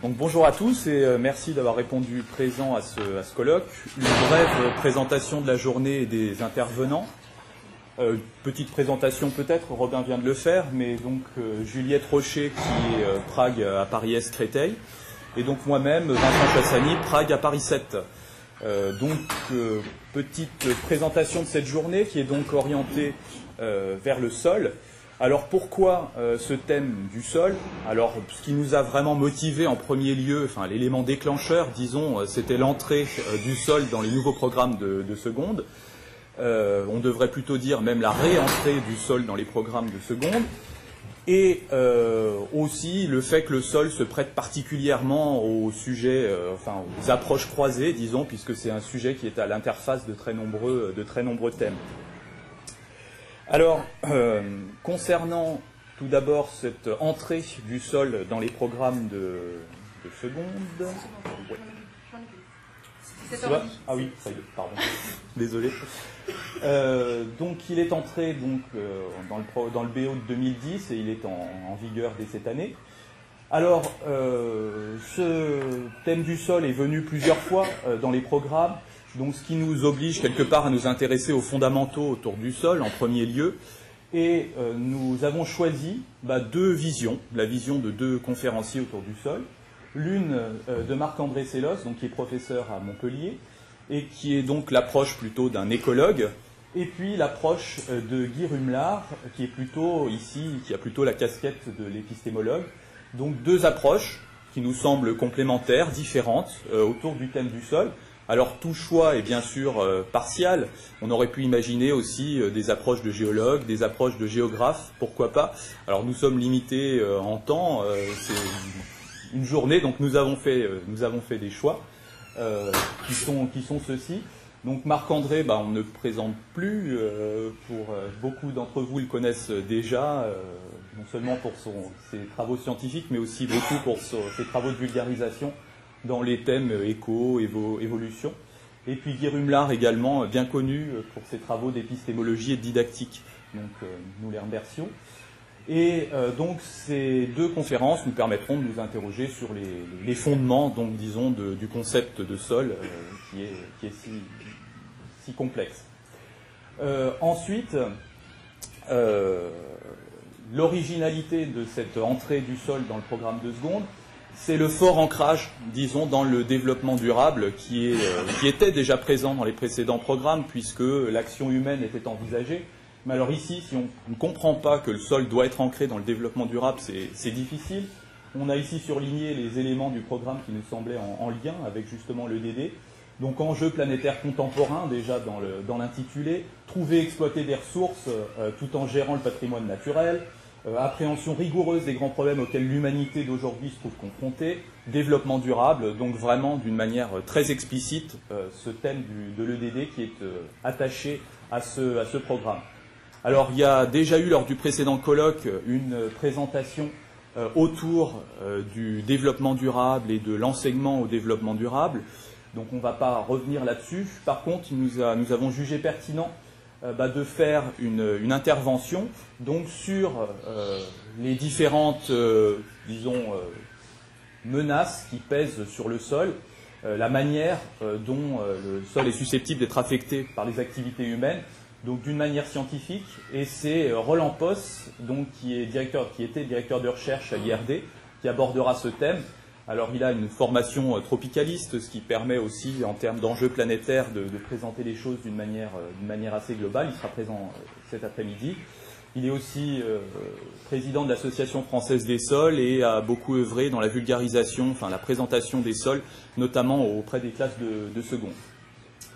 Donc bonjour à tous et merci d'avoir répondu présent à ce colloque. Une brève présentation de la journée et des intervenants. Petite présentation peut-être, Robin vient de le faire, mais donc Juliette Rocher qui est Prague à Paris Est Créteil, et donc moi-même Vincent Chassani, Prague à Paris 7. Petite présentation de cette journée qui est donc orientée vers le sol. Alors pourquoi ce thème du sol? Alors ce qui nous a vraiment motivé en premier lieu, enfin l'élément déclencheur, disons, c'était l'entrée du sol dans les nouveaux programmes de seconde. On devrait plutôt dire même la réentrée du sol dans les programmes de seconde. Et aussi le fait que le sol se prête particulièrement aux sujets, aux approches croisées, disons, puisque c'est un sujet qui est à l'interface de très nombreux thèmes. Alors, concernant tout d'abord cette entrée du sol dans les programmes de seconde... Ouais. Ah oui, ça y est, pardon. Désolé. Donc il est entré dans le BO de 2010 et il est en vigueur dès cette année. Alors, ce thème du sol est venu plusieurs fois dans les programmes, donc ce qui nous oblige quelque part à nous intéresser aux fondamentaux autour du sol en premier lieu. Et nous avons choisi deux visions, la vision de deux conférenciers autour du sol. L'une de Marc-André Sellos, donc qui est professeur à Montpellier, et qui est donc l'approche plutôt d'un écologue, et puis l'approche de Guy Rumlar, qui est plutôt ici, qui a plutôt la casquette de l'épistémologue. Donc deux approches qui nous semblent complémentaires, différentes, autour du thème du sol. Alors tout choix est bien sûr partial. On aurait pu imaginer aussi des approches de géologues, des approches de géographes, pourquoi pas. Alors nous sommes limités en temps, c'est une journée, donc nous avons fait des choix qui sont ceux-ci. Donc Marc-André, on ne le présente plus, pour beaucoup d'entre vous le connaissent déjà, non seulement pour ses travaux scientifiques, mais aussi beaucoup pour ses travaux de vulgarisation dans les thèmes éco, évolution. Et puis Guy Rumlar également, bien connu pour ses travaux d'épistémologie et de didactique. Donc nous les remercions. Et donc ces deux conférences nous permettront de nous interroger sur les fondements, donc disons, du concept de sol qui est si complexe. Ensuite, l'originalité de cette entrée du sol dans le programme de seconde, c'est le fort ancrage, disons, dans le développement durable qui était déjà présent dans les précédents programmes puisque l'action humaine était envisagée. Mais alors ici, si on ne comprend pas que le sol doit être ancré dans le développement durable, c'est difficile. On a ici surligné les éléments du programme qui nous semblaient en lien avec justement l'EDD. Donc enjeux planétaires contemporains, déjà dans l'intitulé, trouver, exploiter des ressources tout en gérant le patrimoine naturel, appréhension rigoureuse des grands problèmes auxquels l'humanité d'aujourd'hui se trouve confrontée, développement durable, donc vraiment d'une manière très explicite, ce thème de l'EDD qui est attaché à ce programme. Alors, il y a déjà eu, lors du précédent colloque, une présentation autour du développement durable et de l'enseignement au développement durable. Donc, on ne va pas revenir là-dessus. Par contre, nous avons jugé pertinent de faire une intervention donc, sur les différentes, menaces qui pèsent sur le sol, la manière dont le sol est susceptible d'être affecté par les activités humaines, donc d'une manière scientifique, et c'est Roland Posse, donc qui était directeur de recherche à l'IRD, qui abordera ce thème. Alors il a une formation tropicaliste, ce qui permet aussi, en termes d'enjeux planétaires, de présenter les choses d'une manière assez globale. Il sera présent cet après-midi. Il est aussi président de l'Association française des sols et a beaucoup œuvré dans la vulgarisation, la présentation des sols, notamment auprès des classes de seconde.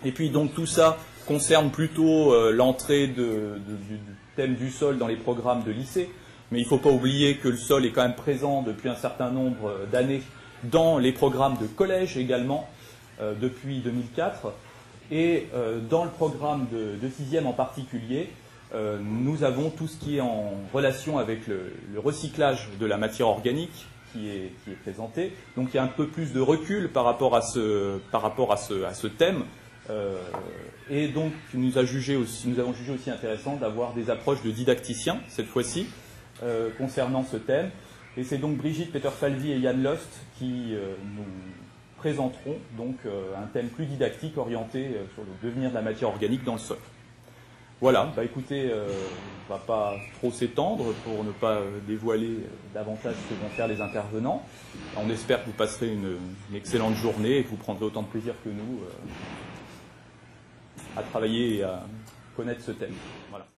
Et puis donc tout ça concerne plutôt l'entrée du thème du sol dans les programmes de lycée, mais il ne faut pas oublier que le sol est quand même présent depuis un certain nombre d'années dans les programmes de collège également, depuis 2004, et dans le programme de 6e en particulier, nous avons tout ce qui est en relation avec le recyclage de la matière organique qui est présenté. Donc il y a un peu plus de recul par rapport à ce thème. Et donc nous avons jugé aussi intéressant d'avoir des approches de didacticiens cette fois-ci concernant ce thème. Et c'est donc Brigitte Peter-Falvy et Yann Lost qui nous présenteront donc un thème plus didactique orienté sur le devenir de la matière organique dans le sol. Voilà, bah écoutez, on ne va pas trop s'étendre pour ne pas dévoiler davantage ce que vont faire les intervenants. On espère que vous passerez une excellente journée et que vous prendrez autant de plaisir que nous à travailler et à connaître ce thème. Voilà.